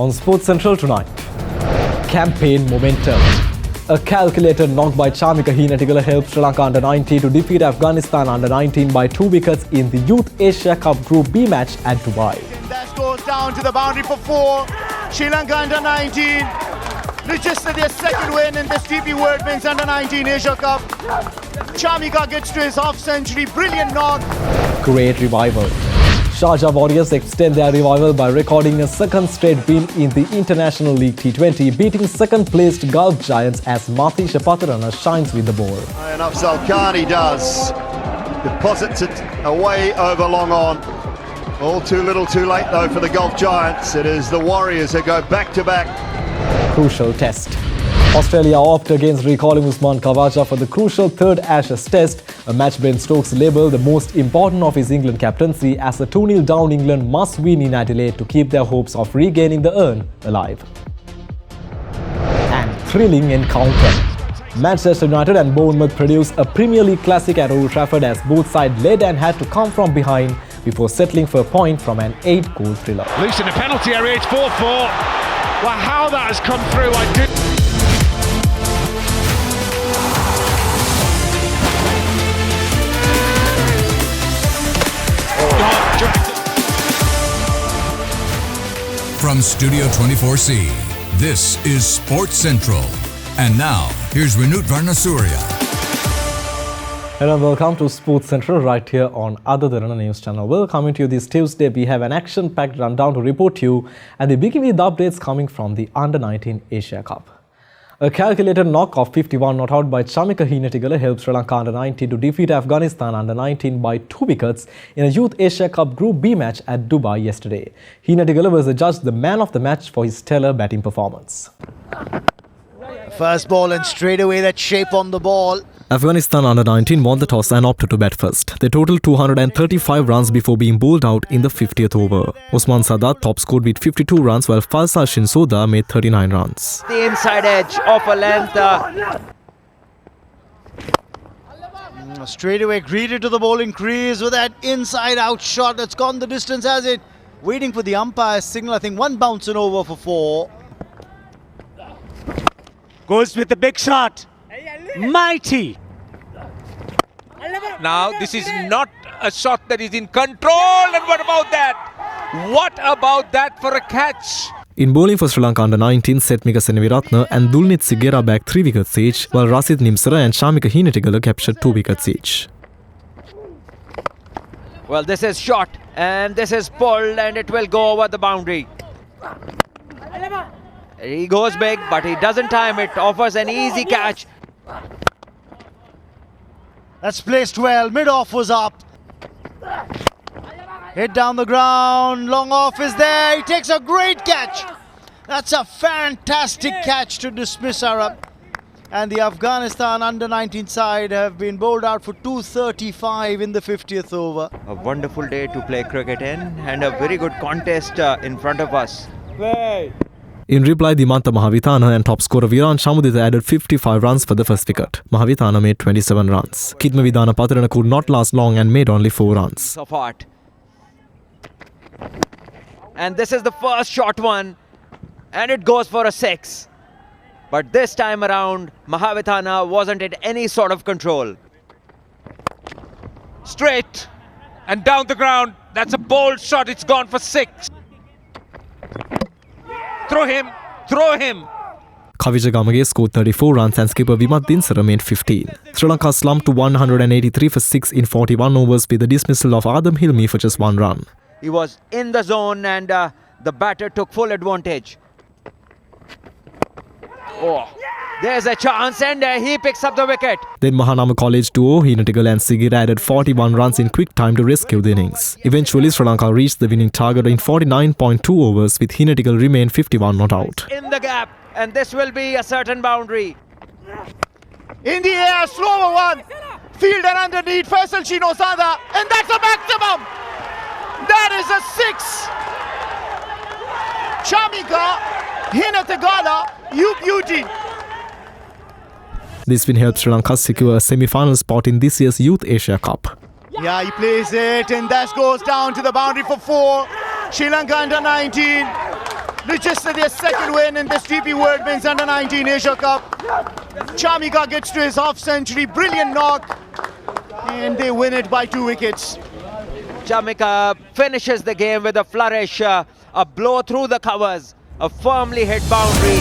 On Sports Central tonight. Campaign momentum. A calculated knock by Chamika Heenatigala helped Sri Lanka under-19 to defeat Afghanistan under-19 by 2 wickets in the Youth Asia Cup Group B match at Dubai. That goes down to the boundary for 4. Sri Lanka under-19. Register their second win in this DP World Men's under-19 Asia Cup. Chamika gets to his half-century. Brilliant knock. Great revival. Sharjah Warriors extend their revival by recording a second straight win in the International League T20, beating second-placed Gulf Giants as Mathi Shapatarana shines with the ball. And Afzal Khan does. Deposits it away over long on. All too little too late though for the Gulf Giants. It is the Warriors who go back-to-back. Crucial test. Australia opt against recalling Usman Khawaja for the crucial third Ashes test, a match Ben Stokes labelled the most important of his England captaincy as a 2-0 down England must win in Adelaide to keep their hopes of regaining the urn alive. And thrilling encounter. Manchester United and Bournemouth produced a Premier League classic at Old Trafford as both sides led and had to come from behind before settling for a point from an 8-goal thriller. Loose in the penalty area, it's 4-4. Well, how that has come through, I did. From Studio 24C, this is Sports Central. And now, here's Vinut Varnasurya. Hello and welcome to Sports Central right here on Derana News Channel. Well, coming to you this Tuesday, we have an action-packed rundown to report to you, and we begin with the updates coming from the Under-19 Asia Cup. A calculated knock of 51 not out by Chamika Heenatigala helped Sri Lanka under-19 to defeat Afghanistan under-19 by 2 wickets in a Youth Asia Cup Group B match at Dubai yesterday. Heenatigala was adjudged the man of the match for his stellar batting performance. First ball and straight away that shape on the ball. Afghanistan under-19 won the toss and opted to bat first. They totaled 235 runs before being bowled out in the 50th over. Osman Sadat top scored with 52 runs while Falsa Shinsoda made 39 runs. The inside edge of a length. Straight away greeted to the bowling crease with that inside out shot that's gone the distance, has it? Waiting for the umpire's signal. I think one bouncing over for 4. Goes with the big shot. Mighty. Now, this is not a shot that is in control. And what about that? What about that for a catch? In bowling for Sri Lanka under-19, Setmika Seneviratne and Dulnit Sigera bagged 3 wickets each, while Rasid Nimsara and Chamika Heenatigala captured 2 wickets each. Well, this is shot and this is pulled and it will go over the boundary. He goes big, but he doesn't time it. Offers an easy catch. That's placed well. Mid-off was up. Hit down the ground. Long off is there. He takes a great catch. That's a fantastic catch to dismiss Arab. And the Afghanistan under-19 side have been bowled out for 235 in the 50th over. A wonderful day to play cricket in and a very good contest in front of us. In reply, Dimanta Mahavithana and top scorer Viran Shamudita added 55 runs for the first wicket. Mahavithana made 27 runs. Kidmavidana Patrana could not last long and made only 4 runs. Of heart. And this is the first short one and it goes for a 6. But this time around, Mahavithana wasn't in any sort of control. Straight and down the ground. That's a bold shot. It's gone for 6. Throw him. Throw him. Kavija Gamage scored 34 runs and skipper Vimat Dinsara made 15. Sri Lanka slumped to 183 for 6 in 41 overs with the dismissal of Adam Hilmi for just 1 run. He was in the zone and the batter took full advantage. Oh, there's a chance and he picks up the wicket. Then Mahanama College duo Heenatigala and Sigir added 41 runs in quick time to rescue the innings. Eventually, Sri Lanka reached the winning target in 49.2 overs with Heenatigala remain 51 not out. In the gap, and this will be a certain boundary. In the air, slower one. Fielder underneath, Faisal Shinosada, and that's a maximum. That is a 6. Chamika Heenatigala, you beauty. This win helped Sri Lanka secure a semi-final spot in this year's Youth Asia Cup. Yeah, he plays it and that goes down to the boundary for 4. Sri Lanka under-19. register their second win in this DP World Men's Under-19 Asia Cup. Chamika gets to his half century, brilliant knock, and they win it by 2 wickets. Chamika finishes the game with a flourish, a blow through the covers, a firmly hit boundary.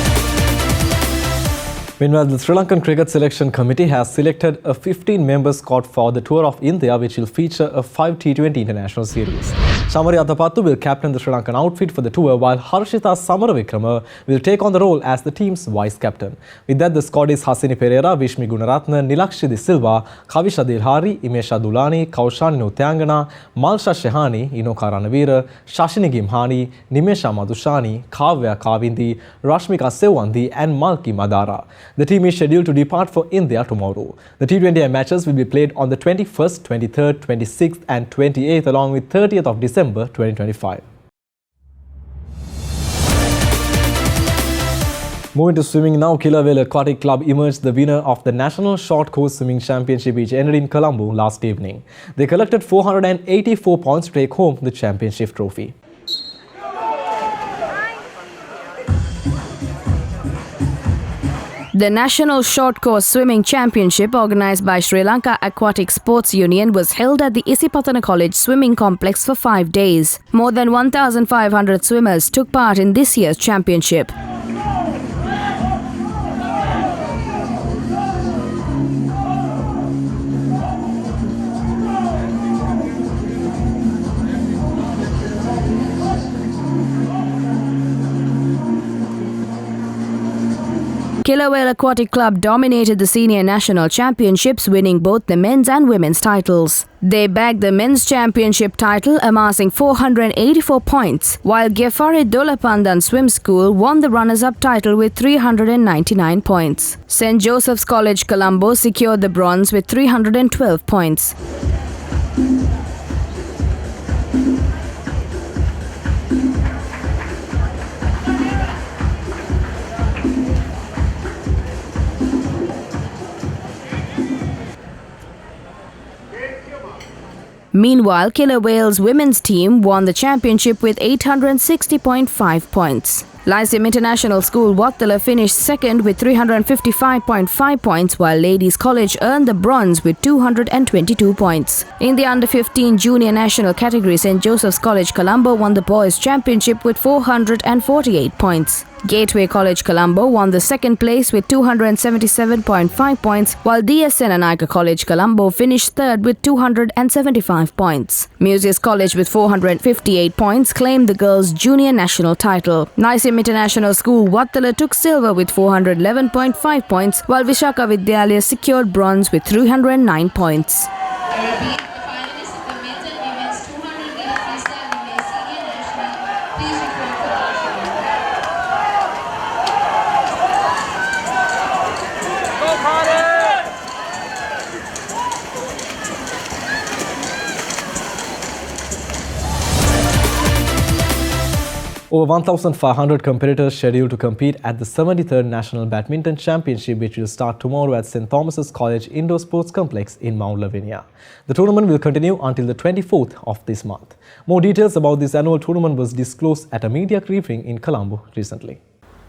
Meanwhile, the Sri Lankan Cricket Selection Committee has selected a 15-member squad for the Tour of India, which will feature a 5 T20 international series. Shamari Athapattu will captain the Sri Lankan outfit for the tour, while Harshita Samaravikrama will take on the role as the team's vice-captain. With that, the squad is Hasini Pereira, Vishmi Gunaratne, Nilakshi De Silva, Kavisha Dilhari, Imesha Dulani, Kaushani Notyangana, Malsha Shehani, Inoka Ranavira, Shashini Gimhani, Nimesha Madhushani, Kavya Kavindi, Rashmika Sewandi and Malki Madara. The team is scheduled to depart for India tomorrow. The T20 matches will be played on the 21st, 23rd, 26th and 28th along with 30th of December 2025. Moving to swimming now, Kilawale Aquatic Club emerged the winner of the National Short Course Swimming Championship, which ended in Colombo last evening. They collected 484 points to take home the championship trophy. The National Short Course Swimming Championship, organised by Sri Lanka Aquatic Sports Union, was held at the Isipathana College Swimming Complex for 5 days. More than 1,500 swimmers took part in this year's championship. Kilawale Aquatic Club dominated the Senior National Championships, winning both the men's and women's titles. They bagged the men's championship title, amassing 484 points, while Gefarid Dolapandan Swim School won the runners-up title with 399 points. St. Joseph's College Colombo secured the bronze with 312 points. Meanwhile, Kilawale's women's team won the championship with 860.5 points. Lyceum International School Wattala finished second with 355.5 points, while Ladies College earned the bronze with 222 points. In the under-15 junior national category, St. Joseph's College Colombo won the boys' championship with 448 points. Gateway College Colombo won the second place with 277.5 points, while DSN Anayaka College Colombo finished third with 275 points. Muses College with 458 points claimed the girls' junior national title. Lyceum International School Wattala took silver with 411.5 points, while Vishaka Vidyalaya secured bronze with 309 points. Over 1,500 competitors scheduled to compete at the 73rd National Badminton Championship, which will start tomorrow at St. Thomas's College Indoor Sports Complex in Mount Lavinia. The tournament will continue until the 24th of this month. More details about this annual tournament was disclosed at a media briefing in Colombo recently.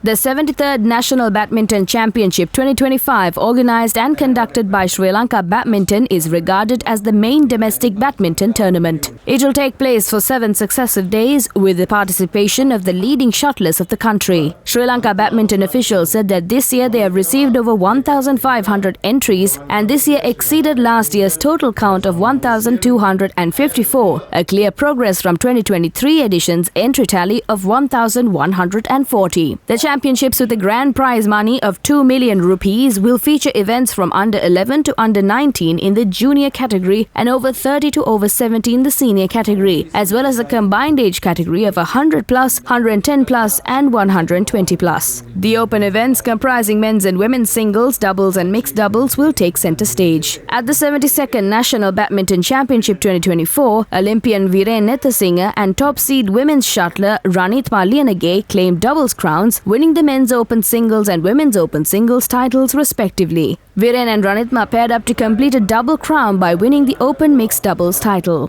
The 73rd National Badminton Championship 2025, organised and conducted by Sri Lanka Badminton, is regarded as the main domestic badminton tournament. It will take place for 7 successive days with the participation of the leading shuttlers of the country. Sri Lanka Badminton officials said that this year they have received over 1,500 entries, and this year exceeded last year's total count of 1,254, a clear progress from 2023 edition's entry tally of 1,140. The championships, with a grand prize money of 2 million rupees, will feature events from under 11 to under 19 in the junior category and over 30 to over 70 in the senior category, as well as a combined age category of 100 plus, 110 plus and 120 plus. The open events, comprising men's and women's singles, doubles and mixed doubles, will take centre stage. At the 72nd National Badminton Championship 2024, Olympian Viren Nethasinghe and top seed women's shuttler Ranithma Liyanage claimed doubles crowns, winning the men's open singles and women's open singles titles respectively. Viren and Ranithma paired up to complete a double crown by winning the open mixed doubles title.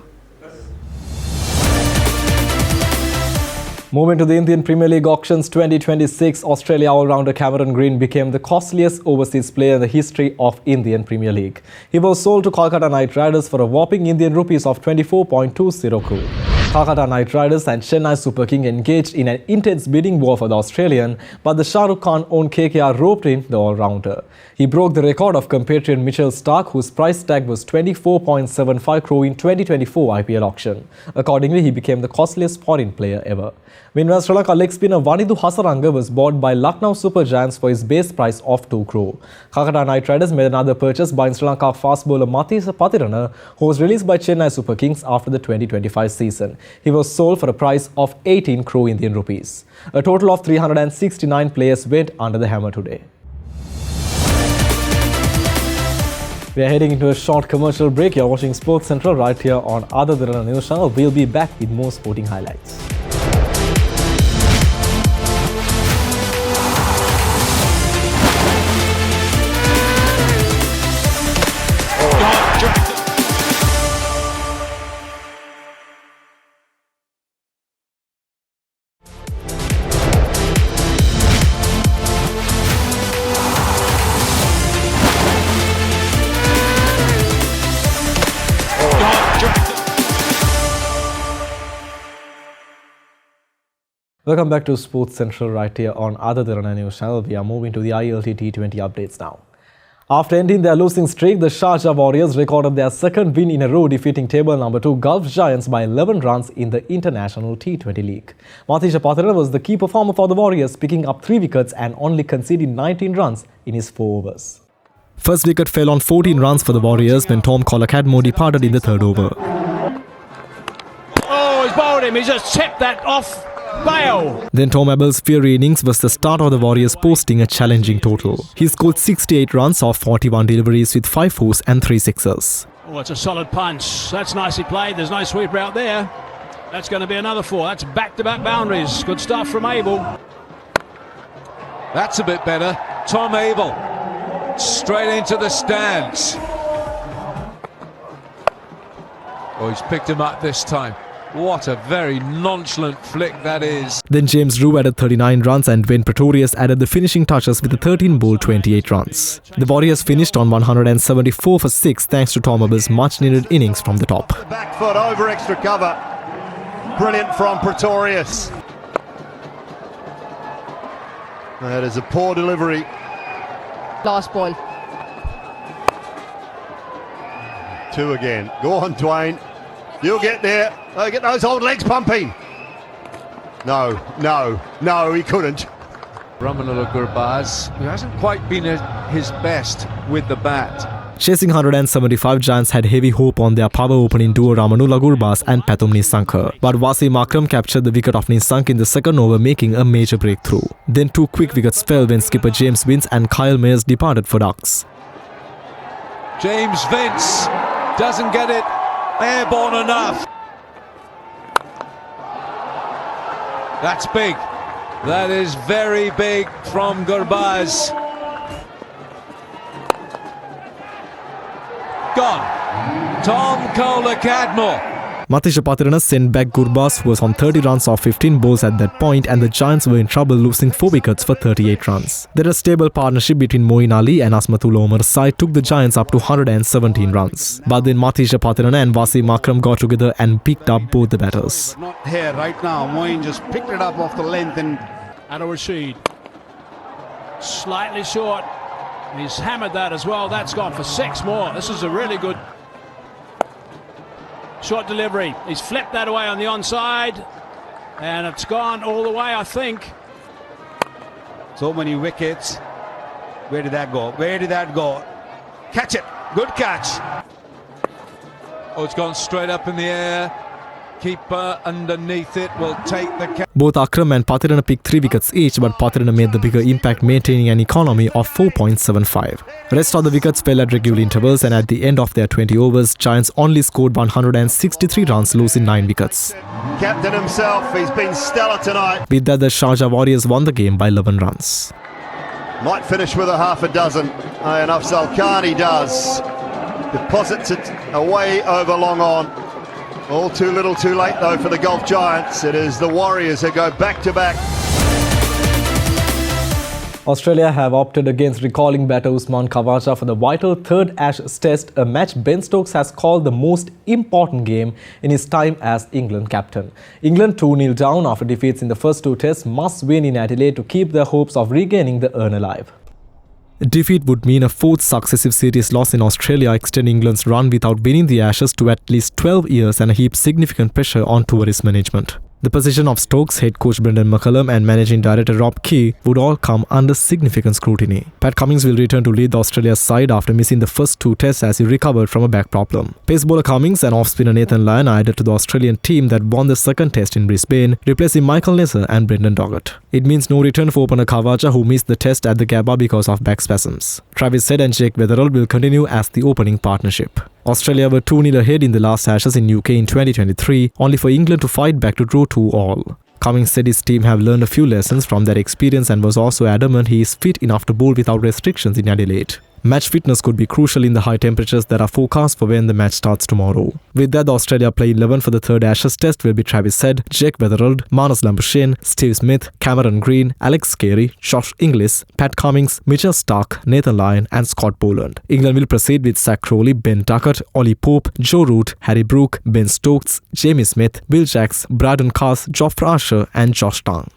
Moving to the Indian Premier League auctions 2026, Australia all-rounder Cameron Green became the costliest overseas player in the history of Indian Premier League. He was sold to Kolkata Knight Riders for a whopping Indian rupees of 24.20 crore. Kolkata Knight Riders and Chennai Super King engaged in an intense bidding war for the Australian, but the Shah Rukh Khan-owned KKR roped in the all-rounder. He broke the record of compatriot Mitchell Starc, whose price tag was 24.75 crore in 2024 IPL auction. Accordingly, he became the costliest foreign player ever. Meanwhile, Sri Lanka leg spinner Vanidu Hasaranga was bought by Lucknow Super Giants for his base price of 2 crore. Kolkata Knight Riders made another purchase buying Sri Lanka fast bowler Mathisa Pathirana, who was released by Chennai Super Kings after the 2025 season. He was sold for a price of 18 crore Indian rupees. A total of 369 players went under the hammer today. We are heading into a short commercial break. You're watching Sports Central right here on Derana News Channel. We'll be back with more sporting highlights. Welcome back to Sports Central right here on Derana News Channel. We are moving to the ILT T20 updates now. After ending their losing streak, the Sharjah Warriors recorded their second win in a row, defeating table number 2 Gulf Giants by 11 runs in the International T20 League. Mathisa Pathirana was the key performer for the Warriors, picking up 3 wickets and only conceding 19 runs in his 4 overs. First wicket fell on 14 runs for the Warriors when Tom Cadmo departed in the 3rd over. Oh, he's bowled him. He's just tipped that off. Bail. Then Tom Abell's fiery innings was the start of the Warriors posting a challenging total. He scored 68 runs off 41 deliveries with 5 fours and 3 sixes. Oh, it's a solid punch. That's nicely played. There's no sweeper out there. That's going to be another 4. That's back-to-back boundaries. Good stuff from Abel. That's a bit better. Tom Abel straight into the stands. Oh, he's picked him up this time. What a very nonchalant flick that is. Then James Drew added 39 runs and Wayne Pretorius added the finishing touches with a 13-ball 28 runs. The Warriors finished on 174 for 6 thanks to Tom Abell's much-needed innings from the top. Back foot over extra cover. Brilliant from Pretorius. That is a poor delivery. Last ball. 2 again. Go on, Dwayne. You'll get there. Oh, get those old legs pumping. No, he couldn't. Ramanullah Gurbaz, who hasn't quite been at his best with the bat. Chasing 175, Giants had heavy hope on their power opening duo Ramanullah Gurbaz and Pathum Nissanka. But Wasim Akram captured the wicket of Nissanka in the 2nd over, making a major breakthrough. Then 2 quick wickets fell when skipper James Vince and Kyle Mayers departed for ducks. James Vince doesn't get it airborne enough. That's big. That is very big from Gurbaz. Gone. Tom Cadmo. Mathisa Pathirana sent back Gurbaz, who was on 30 runs off 15 balls at that point, and the Giants were in trouble, losing 4 wickets for 38 runs. Then a stable partnership between Moeen Ali and Asmatullah Omar's side took the Giants up to 117 runs. But then Mathisa Pathirana and Wasim Akram got together and picked up both the batters. Not here right now. Moeen just picked it up off the length and Adil Rashid. Slightly short. He's hammered that as well. That's gone for 6 more. This is a really good short delivery. He's flipped that away on the onside. And it's gone all the way, I think. So many wickets. Where did that go? Where did that go? Catch it. Good catch. Oh, it's gone straight up in the air. Keeper underneath it will take the catch. Both Akram and Pathirana picked 3 wickets each, but Pathirana made the bigger impact, maintaining an economy of 4.75. Rest of the wickets fell at regular intervals, and at the end of their 20 overs, Giants only scored 163 runs, losing 9 wickets. Captain himself, he's been stellar tonight. With that, the Sharjah Warriors won the game by 11 runs. Might finish with a half a dozen, and Afzal Khan he does. Deposits it away over long on. All too little too late though for the Gulf Giants. It is the Warriors who go back-to-back. Australia have opted against recalling batter Usman Khawaja for the vital third Ashes Test, a match Ben Stokes has called the most important game in his time as England captain. England 2-0 down after defeats in the first two tests must win in Adelaide to keep their hopes of regaining the urn alive. Defeat would mean a fourth successive series loss in Australia, extending England's run without winning the Ashes to at least 12 years and heap significant pressure on tourist management. The position of Stokes head coach Brendan McCullum and managing director Rob Key would all come under significant scrutiny. Pat Cummins will return to lead the Australia side after missing the first two tests as he recovered from a back problem. Pace bowler Cummins and off-spinner Nathan Lyon are added to the Australian team that won the second test in Brisbane, replacing Michael Neser and Brendan Doggett. It means no return for opener Khawaja, who missed the test at the Gabba because of back spasms. Travis Head and Jake Weatherall will continue as the opening partnership. Australia were 2-0 ahead in the last Ashes in UK in 2023, only for England to fight back to draw 2-all. Cummins said his team have learned a few lessons from that experience and was also adamant he is fit enough to bowl without restrictions in Adelaide. Match fitness could be crucial in the high temperatures that are forecast for when the match starts tomorrow. With that, the Australia play 11 for the third Ashes Test will be Travis Head, Jake Weatherall, Marnus Labuschagne, Steve Smith, Cameron Green, Alex Carey, Josh Inglis, Pat Cummins, Mitchell Starc, Nathan Lyon and Scott Boland. England will proceed with Zach Crowley, Ben Duckett, Ollie Pope, Joe Root, Harry Brook, Ben Stokes, Jamie Smith, Will Jacks, Braden Carse, Jofra Archer and Josh Tang.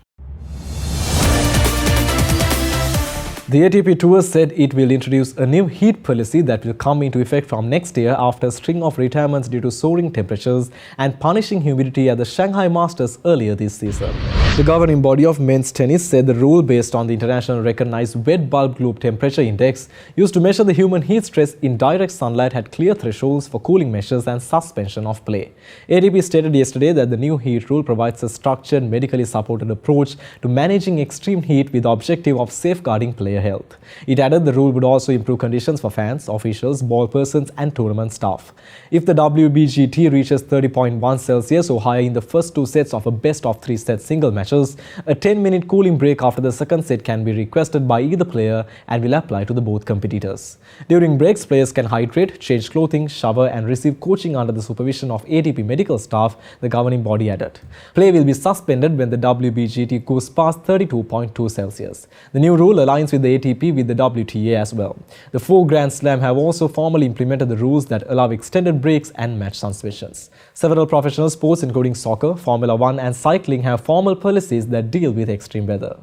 The ATP Tour said it will introduce a new heat policy that will come into effect from next year after a string of retirements due to soaring temperatures and punishing humidity at the Shanghai Masters earlier this season. The governing body of men's tennis said the rule, based on the international recognized wet bulb globe temperature index used to measure the human heat stress in direct sunlight, had clear thresholds for cooling measures and suspension of play. ATP stated yesterday that the new heat rule provides a structured, medically supported approach to managing extreme heat with the objective of safeguarding player health. It added the rule would also improve conditions for fans, officials, ball persons and tournament staff. If the WBGT reaches 30.1 Celsius or higher in the first two sets of a best-of-3 set single matches, a 10-minute cooling break after the second set can be requested by either player and will apply to the both competitors. During breaks, players can hydrate, change clothing, shower and receive coaching under the supervision of ATP medical staff, the governing body added. Play will be suspended when the WBGT goes past 32.2 Celsius. The new rule aligns with the ATP with the WTA as well. The 4 Grand Slam have also formally implemented the rules that allow extended breaks and match suspensions. Several professional sports including soccer, Formula 1 and cycling have formal policies that deal with extreme weather.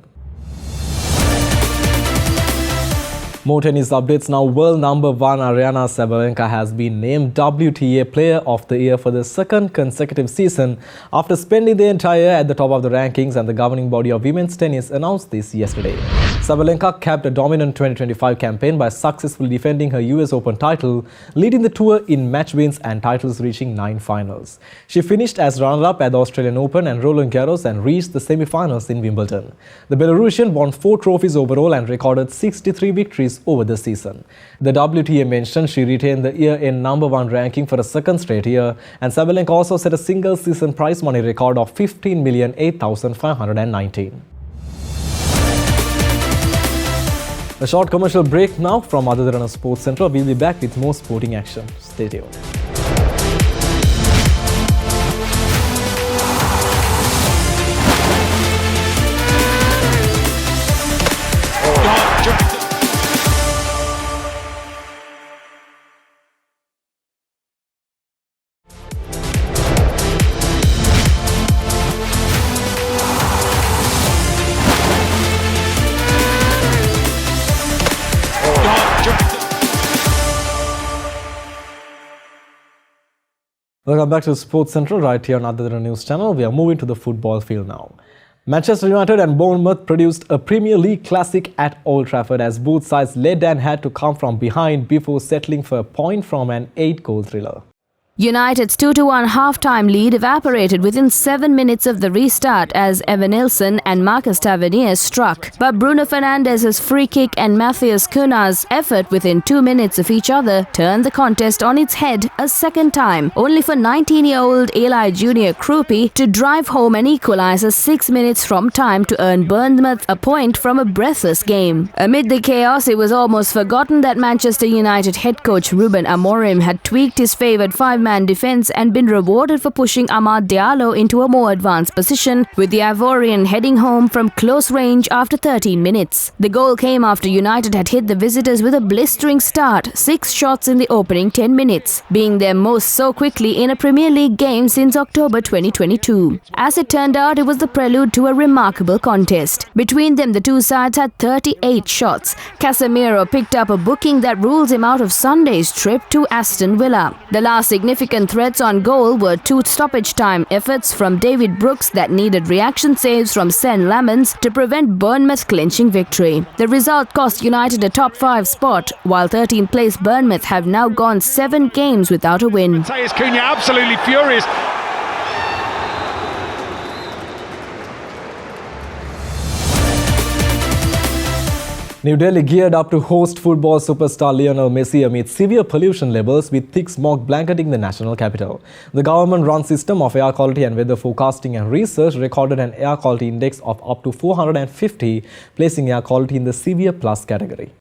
More tennis updates now. World number 1 Aryna Sabalenka has been named WTA Player of the Year for the second consecutive season after spending the entire year at the top of the rankings, and the governing body of women's tennis announced this yesterday. Sabalenka capped a dominant 2025 campaign by successfully defending her US Open title, leading the tour in match wins and titles, reaching 9 finals. She finished as runner-up at the Australian Open and Roland Garros and reached the semi-finals in Wimbledon. The Belarusian won 4 trophies overall and recorded 63 victories over the season. The WTA mentioned she retained the year-end number 1 ranking for a second straight year, and Sabalenka also set a single season prize money record of $15,008,519. A short commercial break now from Other Derana Sports Central. We'll be back with more sporting action. Stay tuned. Welcome back to Sports Central right here on Other Derana News Channel. We are moving to the football field now. Manchester United and Bournemouth produced a Premier League classic at Old Trafford as both sides led and had to come from behind before settling for a point from an 8-goal thriller. United's 2-1 half-time lead evaporated within 7 minutes of the restart as Evan Nilsson and Marcus Tavernier struck. But Bruno Fernandes's free kick and Matthias Cunha's effort within 2 minutes of each other turned the contest on its head a second time, only for 19-year-old Eli Junior Krupi to drive home an equaliser 6 minutes from time to earn Bournemouth a point from a breathless game. Amid the chaos, it was almost forgotten that Manchester United head coach Ruben Amorim had tweaked his favoured 5 man defence and been rewarded for pushing Amad Diallo into a more advanced position, with the Ivorian heading home from close range after 13 minutes. The goal came after United had hit the visitors with a blistering start, 6 shots in the opening 10 minutes, being their most so quickly in a Premier League game since October 2022. As it turned out, it was the prelude to a remarkable contest. Between them, the two sides had 38 shots. Casemiro picked up a booking that rules him out of Sunday's trip to Aston Villa. The last significant threats on goal were 2 stoppage time efforts from David Brooks that needed reaction saves from Sen Lamens to prevent Bournemouth clinching victory. The result cost United a top 5 spot, while 13th place Bournemouth have now gone 7 games without a win. Cunha absolutely furious. New Delhi geared up to host football superstar Lionel Messi amid severe pollution levels, with thick smog blanketing the national capital. The government-run system of air quality and weather forecasting and research recorded an air quality index of up to 450, placing air quality in the severe plus category.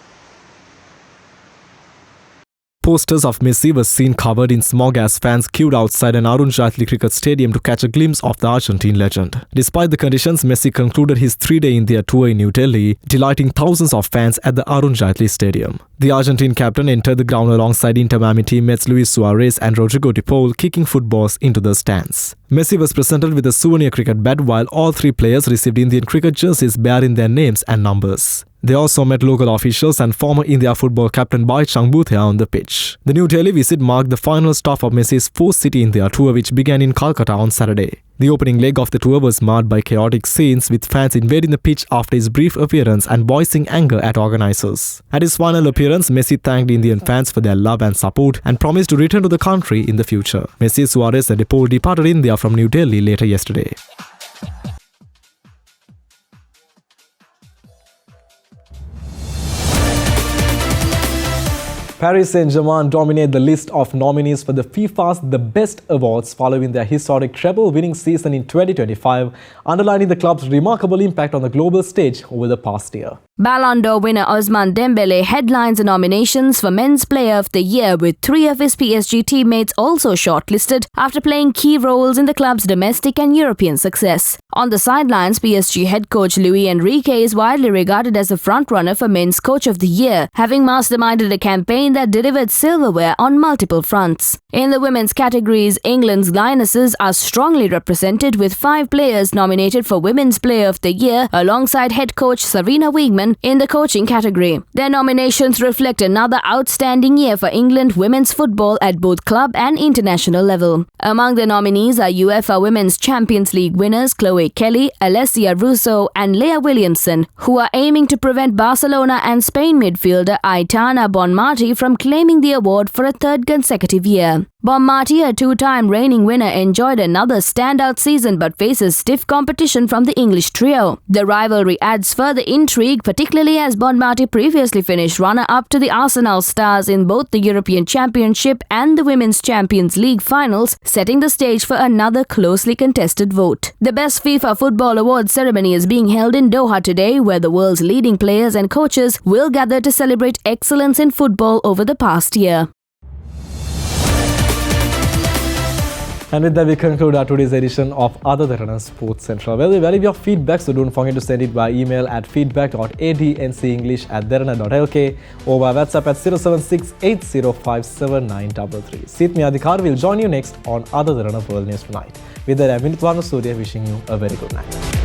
Posters of Messi were seen covered in smog as fans queued outside an Arun Jaitley cricket stadium to catch a glimpse of the Argentine legend. Despite the conditions, Messi concluded his 3-day India tour in New Delhi, delighting thousands of fans at the Arun Jaitley Stadium. The Argentine captain entered the ground alongside Inter Miami teammates Luis Suarez and Rodrigo de Paul, kicking footballs into the stands. Messi was presented with a souvenir cricket bat, while all 3 players received Indian cricket jerseys bearing their names and numbers. They also met local officials and former India football captain Baichung Bhutia on the pitch. The New Delhi visit marked the final stop of Messi's 4th city India tour, which began in Calcutta on Saturday. The opening leg of the tour was marred by chaotic scenes, with fans invading the pitch after his brief appearance and voicing anger at organisers. At his final appearance, Messi thanked Indian fans for their love and support and promised to return to the country in the future. Messi, Suarez and de Paul departed India from New Delhi later yesterday. Paris Saint-Germain dominate the list of nominees for the FIFA's The Best Awards following their historic treble-winning season in 2025, underlining the club's remarkable impact on the global stage over the past year. Ballon d'Or winner Ousmane Dembele headlines the nominations for Men's Player of the Year, with 3 of his PSG teammates also shortlisted after playing key roles in the club's domestic and European success. On the sidelines, PSG head coach Luis Enrique is widely regarded as the frontrunner for Men's Coach of the Year, having masterminded a campaign that delivered silverware on multiple fronts. In the women's categories, England's Lionesses are strongly represented, with 5 players nominated for Women's Player of the Year alongside head coach Sarina Wiegman in the coaching category. Their nominations reflect another outstanding year for England women's football at both club and international level. Among the nominees are UEFA Women's Champions League winners Chloe Kelly, Alessia Russo and Leah Williamson, who are aiming to prevent Barcelona and Spain midfielder Aitana Bonmati from claiming the award for a 3rd consecutive year. Bonmati, a 2-time reigning winner, enjoyed another standout season but faces stiff competition from the English trio. The rivalry adds further intrigue, particularly as Bonmati previously finished runner-up to the Arsenal Stars in both the European Championship and the Women's Champions League finals, setting the stage for another closely contested vote. The Best FIFA Football Awards ceremony is being held in Doha today, where the world's leading players and coaches will gather to celebrate excellence in football over the past year. And with that, we conclude our today's edition of Other Derana Sports Central. Well, we value your feedback, so don't forget to send it by email at feedback.adncenglish@derana.lk or by WhatsApp at 07680579333. Seetmi Adhikar will join you next on Other Derana World News Tonight. With that, I'm Vinit Varna Surya wishing you a very good night.